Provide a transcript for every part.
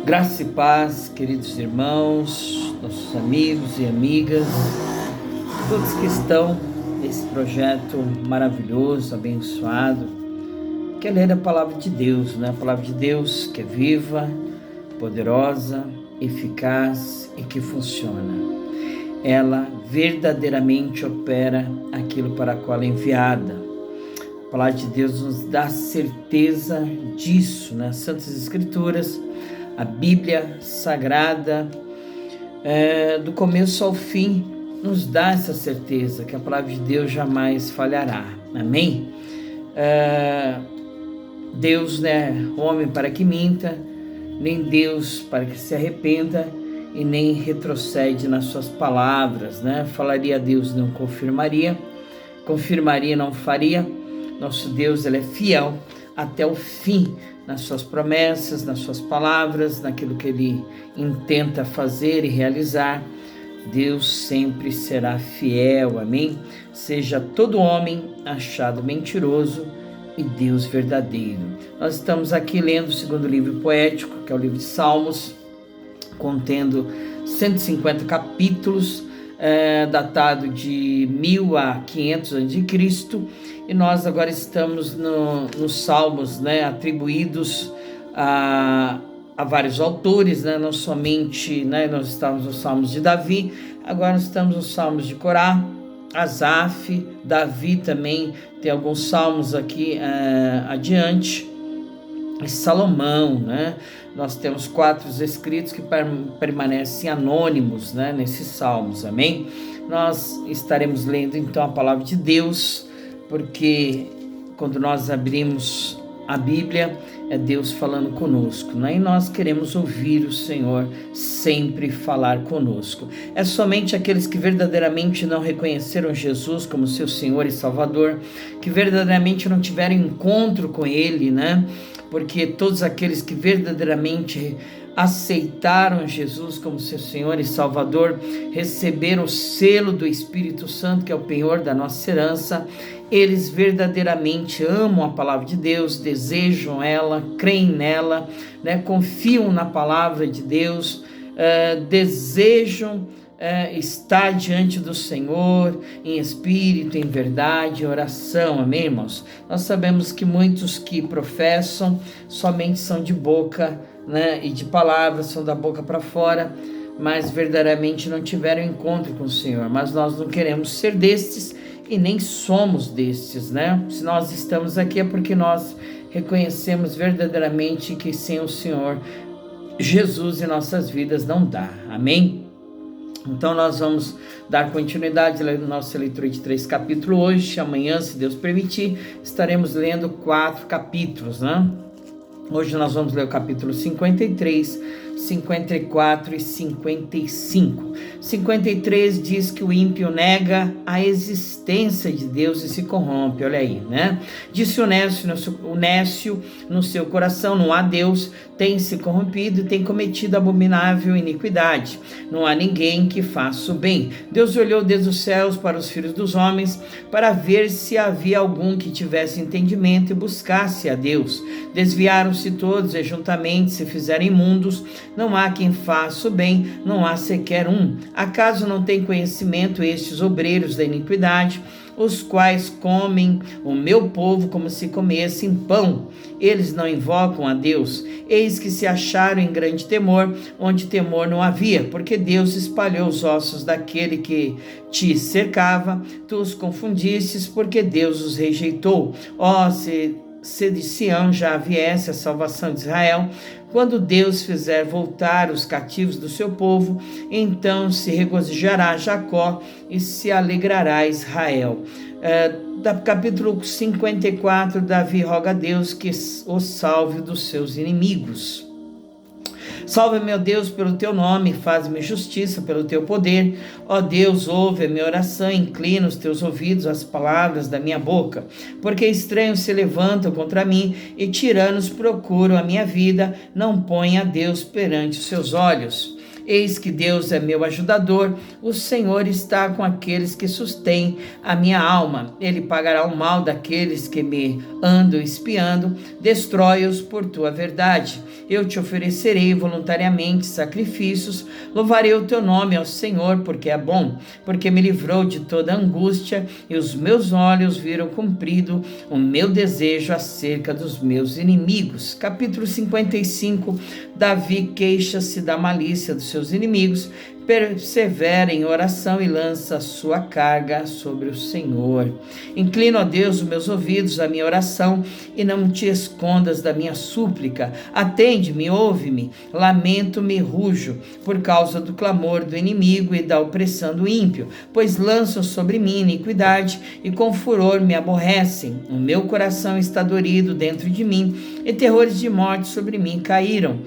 Graça e paz, queridos irmãos, nossos amigos e amigas, todos que estão nesse projeto maravilhoso, abençoado, que é ler a palavra de Deus, né? A palavra de Deus que é viva, poderosa, eficaz e que funciona. Ela verdadeiramente opera aquilo para o qual é enviada. A palavra de Deus nos dá certeza disso, nas Santas Escrituras, a Bíblia Sagrada, do começo ao fim, nos dá essa certeza que a palavra de Deus jamais falhará. Amém? Deus não é homem para que minta, nem Deus para que se arrependa, e nem retrocede nas suas palavras, né? Falaria Deus, não confirmaria, confirmaria, não faria. Nosso Deus, ele é fiel até o fim nas suas promessas, nas suas palavras, naquilo que ele intenta fazer e realizar. Deus sempre será fiel, amém? Seja todo homem achado mentiroso e Deus verdadeiro. Nós estamos aqui lendo o segundo livro poético, que é o livro de Salmos, contendo 150 capítulos, datado de 1000 a 500 a.C., e nós agora estamos nos Salmos, né, atribuídos a vários autores, né, não somente, né, nós estamos nos Salmos de Davi, agora nós estamos nos Salmos de Corá, Asaf, Davi também, tem alguns salmos aqui adiante, e Salomão, né? Nós temos 4 escritos que permanecem anônimos, né, nesses salmos, amém? Nós estaremos lendo então a palavra de Deus, porque quando nós abrimos a Bíblia, é Deus falando conosco, né? E nós queremos ouvir o Senhor sempre falar conosco. É somente aqueles que verdadeiramente não reconheceram Jesus como seu Senhor e Salvador, que verdadeiramente não tiveram encontro com Ele, né? Porque todos aqueles que verdadeiramente aceitaram Jesus como seu Senhor e Salvador, receberam o selo do Espírito Santo, que é o penhor da nossa herança, eles verdadeiramente amam a palavra de Deus, desejam ela, creem nela, né? Confiam na palavra de Deus, desejam estar diante do Senhor em espírito, em verdade, em oração, amém, irmãos? Nós sabemos que muitos que professam somente são de boca, né, e de palavras, são da boca para fora, mas verdadeiramente não tiveram encontro com o Senhor. Mas nós não queremos ser destes e nem somos destes, né? Se nós estamos aqui é porque nós reconhecemos verdadeiramente que sem o Senhor Jesus em nossas vidas não dá, amém? Então nós vamos dar continuidade à nossa leitura de 3 capítulos hoje. Amanhã, se Deus permitir, estaremos lendo 4 capítulos, né? Hoje nós vamos ler o capítulo 53, 54 e 55. 53 diz que o ímpio nega a existência de Deus e se corrompe, olha aí, né? Disse o nécio no seu coração, não há Deus, tem se corrompido e tem cometido abominável iniquidade. Não há ninguém que faça o bem. Deus olhou desde os céus para os filhos dos homens, para ver se havia algum que tivesse entendimento e buscasse a Deus. Desviaram-se todos e juntamente se fizeram imundos. Não há quem faça o bem, não há sequer um. Acaso não tem conhecimento estes obreiros da iniquidade, os quais comem o meu povo como se comessem pão? Eles não invocam a Deus. Eis que se acharam em grande temor, onde temor não havia, porque Deus espalhou os ossos daquele que te cercava. Tu os confundistes, porque Deus os rejeitou. Se de Sião já viesse a salvação de Israel, quando Deus fizer voltar os cativos do seu povo, então se regozijará Jacó e se alegrará Israel. Capítulo 54, Davi roga a Deus que o salve dos seus inimigos. Salve, meu Deus, pelo teu nome, faz-me justiça pelo teu poder. Ó Deus, ouve a minha oração, inclina os teus ouvidos às palavras da minha boca. Porque estranhos se levantam contra mim e tiranos procuram a minha vida. Não ponha a Deus perante os seus olhos. Eis que Deus é meu ajudador, o Senhor está com aqueles que sustêm a minha alma. Ele pagará o mal daqueles que me andam espiando, destrói-os por tua verdade. Eu te oferecerei voluntariamente sacrifícios, louvarei o teu nome ao Senhor, porque é bom, porque me livrou de toda angústia, e os meus olhos viram cumprido o meu desejo acerca dos meus inimigos. Capítulo 55, Davi queixa-se da malícia dos seus inimigos, persevera em oração e lança a sua carga sobre o Senhor. Inclino a Deus os meus ouvidos à minha oração e não te escondas da minha súplica. Atende-me, ouve-me, lamento-me e rujo por causa do clamor do inimigo e da opressão do ímpio, pois lançam sobre mim iniquidade e com furor me aborrecem. O meu coração está dorido dentro de mim e terrores de morte sobre mim caíram.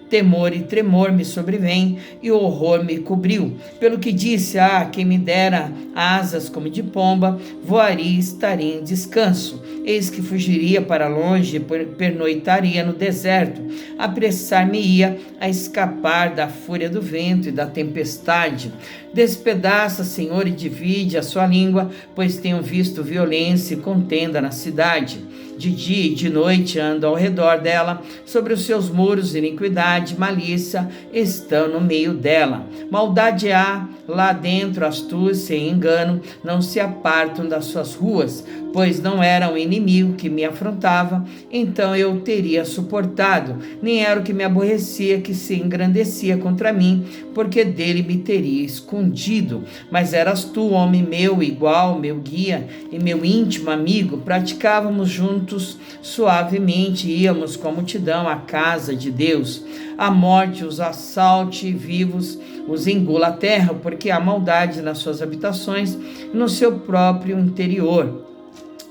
Temor e tremor me sobrevêm e o horror me cobriu. Pelo que disse, quem me dera asas como de pomba, voaria e estaria em descanso. Eis que fugiria para longe, pernoitaria no deserto, apressar-me-ia a escapar da fúria do vento e da tempestade. Despedaça, Senhor, e divide a sua língua, pois tenho visto violência e contenda na cidade. De dia e de noite ando ao redor dela, sobre os seus muros iniquidade e malícia estão no meio dela. Maldade há lá dentro, astúcia e engano não se apartam das suas ruas, pois não era um inimigo que me afrontava, então eu teria suportado, nem era o que me aborrecia que se engrandecia contra mim, porque dele me teria escondido. Mas eras tu, homem meu, igual, meu guia e meu íntimo amigo, praticávamos juntos suavemente, íamos com a multidão à casa de Deus. A morte os assalte vivos, os engula a terra, porque há maldade nas suas habitações e no seu próprio interior.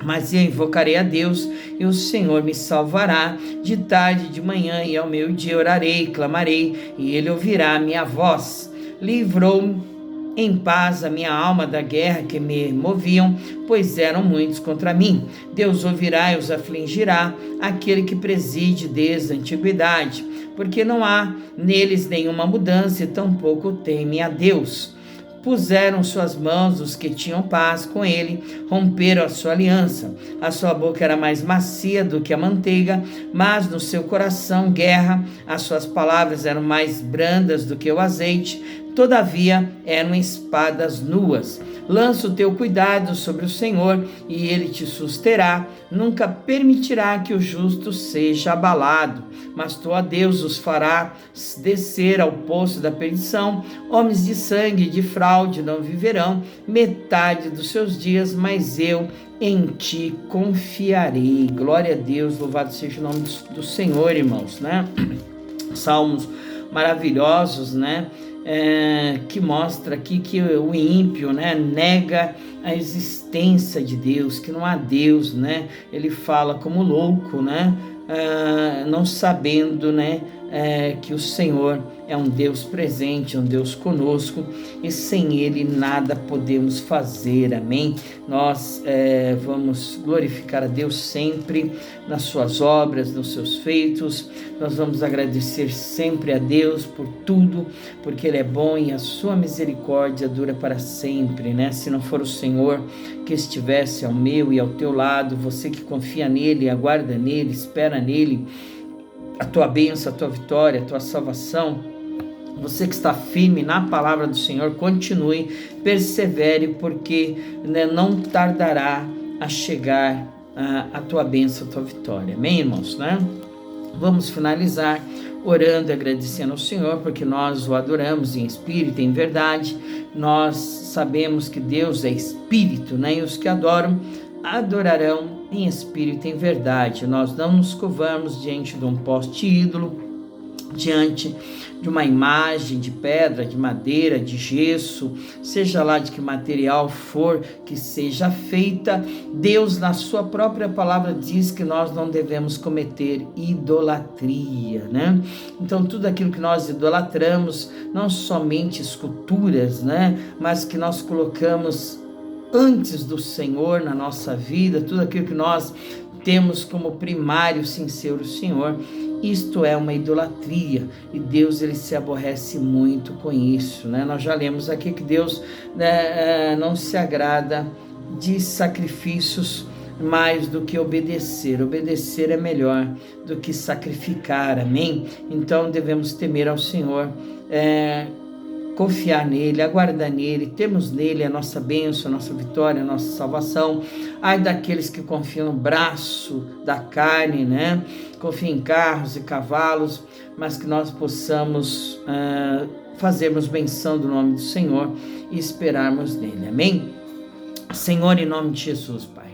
Mas eu invocarei a Deus e o Senhor me salvará. De tarde, de manhã e ao meio-dia orarei, clamarei e ele ouvirá a minha voz. Livrou em paz a minha alma da guerra que me moviam, pois eram muitos contra mim. Deus ouvirá e os afligirá, aquele que preside desde a antiguidade, porque não há neles nenhuma mudança e tampouco temem a Deus. Puseram suas mãos os que tinham paz com ele, romperam a sua aliança. A sua boca era mais macia do que a manteiga, mas no seu coração guerra. As suas palavras eram mais brandas do que o azeite, todavia eram espadas nuas. Lança o teu cuidado sobre o Senhor e ele te susterá. Nunca permitirá que o justo seja abalado, mas tu, ó Deus, os farás descer ao poço da perdição. Homens de sangue e de fraude não viverão metade dos seus dias, mas eu em ti confiarei. Glória a Deus, louvado seja o nome do Senhor, irmãos, né? Salmos maravilhosos, né? Que mostra aqui que o ímpio, né, nega a existência de Deus, que não há Deus, né? Ele fala como louco, né? Não sabendo, né, que o Senhor é um Deus presente, um Deus conosco, e sem Ele nada podemos fazer, amém? Nós vamos glorificar a Deus sempre nas suas obras, nos seus feitos. Nós vamos agradecer sempre a Deus por tudo, porque Ele é bom e a sua misericórdia dura para sempre, né? Se não for o Senhor que estivesse ao meu e ao teu lado, você que confia nele, aguarda nele, espera nele, a tua bênção, a tua vitória, a tua salvação, você que está firme na palavra do Senhor, continue, persevere, porque, né, não tardará a chegar a tua bênção, a tua vitória, amém, irmãos, né? Vamos finalizar orando e agradecendo ao Senhor, porque nós o adoramos em espírito e em verdade. Nós sabemos que Deus é espírito, né? E os que adoram, adorarão em espírito e em verdade. Nós não nos curvamos diante de um poste ídolo, diante de uma imagem de pedra, de madeira, de gesso, seja lá de que material for que seja feita. Deus, na sua própria palavra, diz que nós não devemos cometer idolatria, né? Então, tudo aquilo que nós idolatramos, não somente esculturas, né, mas que nós colocamos antes do Senhor na nossa vida, tudo aquilo que nós temos como primário sem ser o Senhor, isto é uma idolatria, e Deus ele se aborrece muito com isso, né? Nós já lemos aqui que Deus, né, não se agrada de sacrifícios mais do que obedecer. Obedecer é melhor do que sacrificar, amém? Então devemos temer ao Senhor, confiar nele, aguardar nele, temos nele a nossa bênção, a nossa vitória, a nossa salvação. Ai daqueles que confiam no braço da carne, né? Confiam em carros e cavalos, mas que nós possamos fazermos menção do nome do Senhor e esperarmos nele, amém? Senhor, em nome de Jesus, Pai,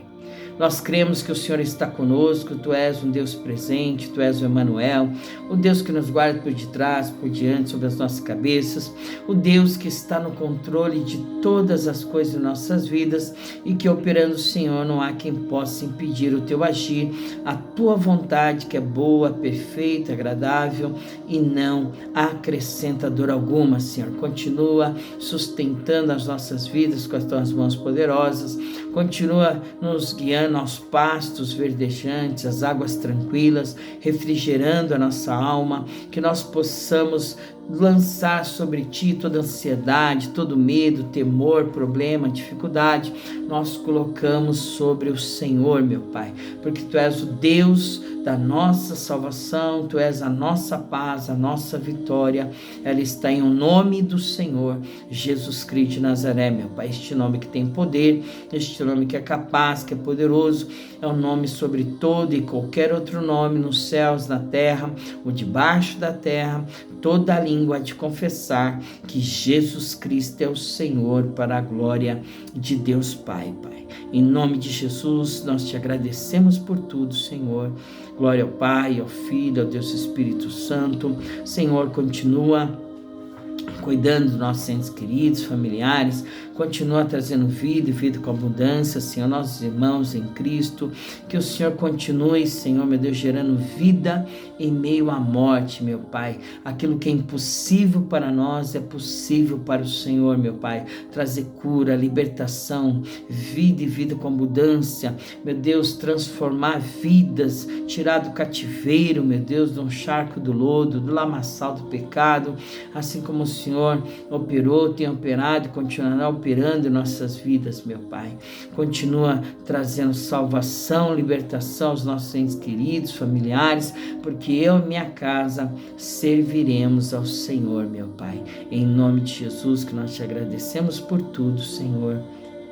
nós cremos que o Senhor está conosco, Tu és um Deus presente, Tu és o Emanuel, o Deus que nos guarda por detrás, por diante, sobre as nossas cabeças, o Deus que está no controle de todas as coisas de nossas vidas e que operando o Senhor não há quem possa impedir o Teu agir, a Tua vontade que é boa, perfeita, agradável e não acrescenta dor alguma, Senhor. Continua sustentando as nossas vidas com as Tuas mãos poderosas, continua nos guiando aos pastos verdejantes, às águas tranquilas, refrigerando a nossa alma, que nós possamos lançar sobre Ti toda ansiedade, todo medo, temor, problema, dificuldade, nós colocamos sobre o Senhor, meu Pai, porque Tu és o Deus da nossa salvação, Tu és a nossa paz, a nossa vitória, ela está em o nome do Senhor, Jesus Cristo de Nazaré, meu Pai, este nome que tem poder, este nome que é capaz, que é poderoso, é o nome sobre todo e qualquer outro nome nos céus, na terra, ou debaixo da terra, toda a língua de confessar que Jesus Cristo é o Senhor, para a glória de Deus Pai, Pai. Em nome de Jesus, nós Te agradecemos por tudo, Senhor. Glória ao Pai, ao Filho, ao Deus Espírito Santo. Senhor, continua cuidando dos nossos entes queridos, familiares, continua trazendo vida e vida com abundância, Senhor, nossos irmãos em Cristo, que o Senhor continue, Senhor, meu Deus, gerando vida em meio à morte, meu Pai, aquilo que é impossível para nós é possível para o Senhor, meu Pai, trazer cura, libertação, vida e vida com abundância, meu Deus, transformar vidas, tirar do cativeiro, meu Deus, de um charco do lodo, do lamaçal do pecado, assim como o Senhor operou, tem operado e continuará operando em nossas vidas, meu Pai. Continua trazendo salvação, libertação aos nossos entes queridos, familiares, porque eu e minha casa serviremos ao Senhor, meu Pai. Em nome de Jesus, que nós Te agradecemos por tudo, Senhor.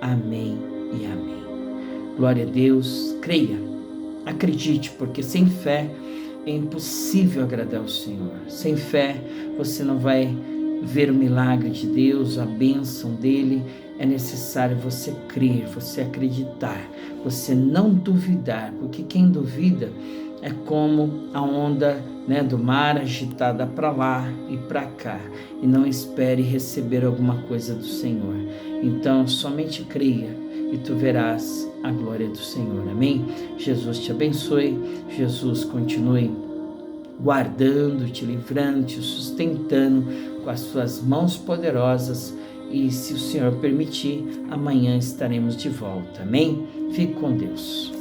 Amém e amém. Glória a Deus. Creia, acredite, porque sem fé é impossível agradar ao Senhor. Sem fé você não vai ver o milagre de Deus, a bênção dele. É necessário você crer, você acreditar, você não duvidar, porque quem duvida é como a onda, né, do mar agitada para lá e para cá, e não espere receber alguma coisa do Senhor. Então somente creia e tu verás a glória do Senhor, amém? Jesus te abençoe, Jesus continue guardando, te livrando, te sustentando com as suas mãos poderosas, e se o Senhor permitir, amanhã estaremos de volta, amém? Fique com Deus.